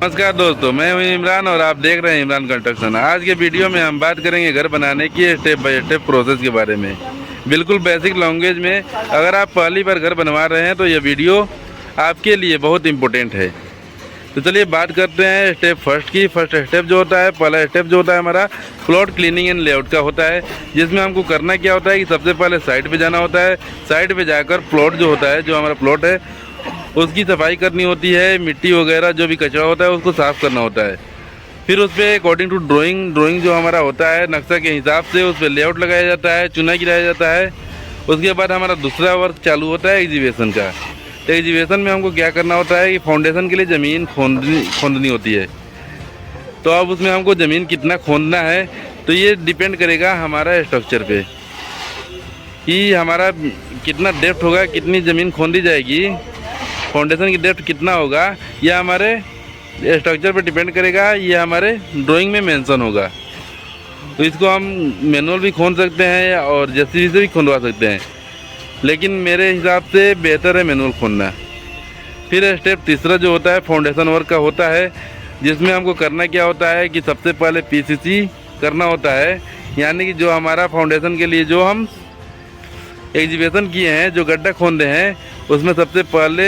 नमस्कार दोस्तों, मैं हूं इमरान और आप देख रहे हैं इमरान कंस्ट्रक्शन। आज के वीडियो में हम बात करेंगे घर बनाने की स्टेप बाय स्टेप प्रोसेस के बारे में, बिल्कुल बेसिक लैंग्वेज में। अगर आप पहली बार घर बनवा रहे हैं तो यह वीडियो आपके लिए बहुत इम्पोर्टेंट है। तो चलिए बात करते हैं स्टेप फर्स्ट की। फर्स्ट स्टेप जो होता है, पहला स्टेप जो होता है हमारा प्लॉट क्लीनिंग एंड लेआउट का होता है, जिसमें हमको करना क्या होता है कि सबसे पहले साइट पे जाना होता है। साइट पे जाकर प्लॉट जो होता है, जो हमारा प्लॉट है, उसकी सफाई करनी होती है। मिट्टी वगैरह जो भी कचरा होता है उसको साफ़ करना होता है। फिर उस पर अकॉर्डिंग टू ड्राइंग जो हमारा होता है नक्शा के हिसाब से उस पर लेआउट लगाया जाता है, चुनाई गिराया जाता है। उसके बाद हमारा दूसरा वर्क चालू होता है एग्जीबिशन का। तो एग्जीबिशन में हमको क्या करना होता है कि फाउंडेशन के लिए ज़मीन खोदनी होती है। तो अब उसमें हमको ज़मीन कितना खोदना है तो ये डिपेंड करेगा हमारा स्ट्रक्चर पे कि हमारा कितना डेप्थ होगा, कितनी ज़मीन खोदी जाएगी, फाउंडेशन की डेप्थ कितना होगा, यह हमारे स्ट्रक्चर पे डिपेंड करेगा। ये हमारे ड्राइंग में मेंशन होगा। तो इसको हम मैनुअल भी खोद सकते हैं और जेसीबी से भी खोदवा सकते हैं, लेकिन मेरे हिसाब से बेहतर है मैनुअल खोदना। फिर स्टेप तीसरा जो होता है फाउंडेशन वर्क का होता है, जिसमें हमको करना क्या होता है कि सबसे पहले पीसीसी करना होता है। यानी कि जो हमारा फाउंडेशन के लिए जो हम एग्जीबिशन किए हैं, जो गड्ढा खोदे हैं, उसमें सबसे पहले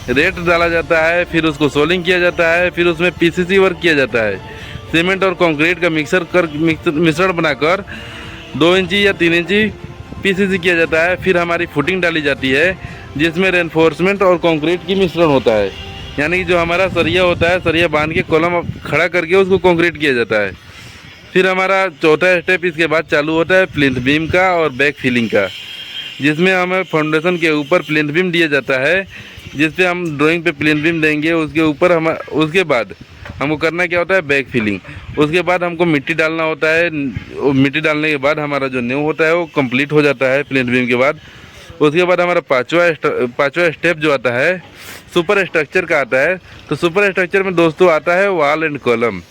रेत डाला जाता है, फिर उसको सोलिंग किया जाता है, फिर उसमें पीसीसी वर्क किया जाता है। सीमेंट और कंक्रीट का मिश्रण बनाकर 2 इंची या 3 इंची पीसीसी किया जाता है। फिर हमारी फुटिंग डाली जाती है, जिसमें रेनफोर्समेंट और कंक्रीट की मिश्रण होता है। यानी कि जो हमारा सरिया होता है, सरिया बांध के कॉलम खड़ा करके उसको कंक्रीट किया जाता है। फिर हमारा चौथा स्टेप इसके बाद चालू होता है प्लिंथ बीम का और बैक फिलिंग का, जिसमें हमें फाउंडेशन के ऊपर प्लिंथ बीम दिया जाता है, जिस पे हम ड्राइंग पे प्लिंथ बीम देंगे। उसके ऊपर उसके बाद हमको करना क्या होता है बैक फिलिंग। उसके बाद हमको मिट्टी डालना होता है। मिट्टी डालने के बाद हमारा जो न्यू होता है वो कंप्लीट हो जाता है प्लिंथ बीम के बाद। उसके बाद हमारा पाँचवा स्टेप जो आता है सुपर स्ट्रक्चर का आता है। तो सुपर स्ट्रक्चर में दोस्तों आता है wall and column.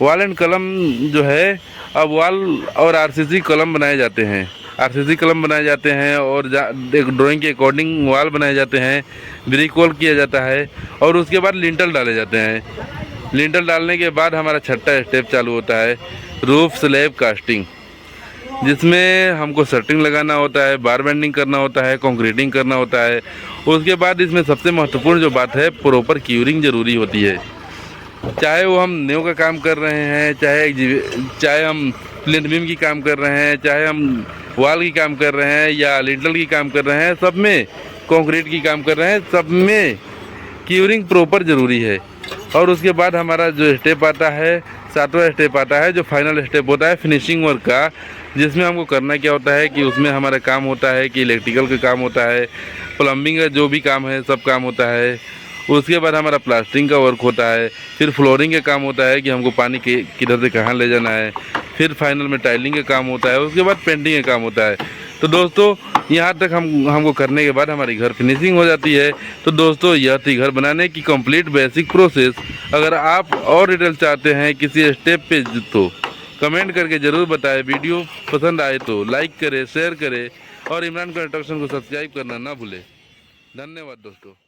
Wall and column जो है, अब वॉल और आरसीसी कॉलम बनाए जाते हैं। आरसीसी कॉलम बनाए जाते हैं और एक ड्राइंग के अकॉर्डिंग वॉल बनाए जाते हैं, ब्रिक वॉल किया जाता है और उसके बाद लिंटल डाले जाते हैं। लिंटल डालने के बाद हमारा छठा स्टेप चालू होता है रूफ स्लैब कास्टिंग, जिसमें हमको शटरिंग लगाना होता है, बार बेंडिंग करना होता है, कंक्रीटिंग करना होता है। उसके बाद इसमें सबसे महत्वपूर्ण जो बात है, प्रॉपर क्यूरिंग ज़रूरी होती है। चाहे वो हम न्यू का काम कर रहे हैं, चाहे हम प्लिंथ बीम की काम कर रहे हैं, चाहे हम वॉल की काम कर रहे हैं या लिंटल की काम कर रहे हैं, सब में कंक्रीट की काम कर रहे हैं, सब में क्यूरिंग प्रॉपर ज़रूरी है। और उसके बाद हमारा जो स्टेप आता है, सातवां स्टेप आता है, जो फाइनल स्टेप होता है फिनिशिंग वर्क का, जिसमें हमको करना क्या होता है कि उसमें हमारा काम होता है कि इलेक्ट्रिकल का काम होता है, प्लम्बिंग का जो भी काम है सब काम होता है। उसके बाद हमारा प्लास्टरिंग का वर्क होता है। फिर फ्लोरिंग का काम होता है कि हमको पानी किधर से कहाँ ले जाना है। फिर फाइनल में टाइलिंग का काम होता है। उसके बाद पेंटिंग का काम होता है। तो दोस्तों यहाँ तक हमको करने के बाद हमारी घर फिनिशिंग हो जाती है। तो दोस्तों यह थी घर बनाने की कंप्लीट बेसिक प्रोसेस। अगर आप और डिटेल चाहते हैं किसी स्टेप पे तो कमेंट करके ज़रूर बताएं। वीडियो पसंद आए तो लाइक करें, शेयर करें और इमरान कंस्ट्रक्शन को सब्सक्राइब करना ना भूलें। धन्यवाद दोस्तों।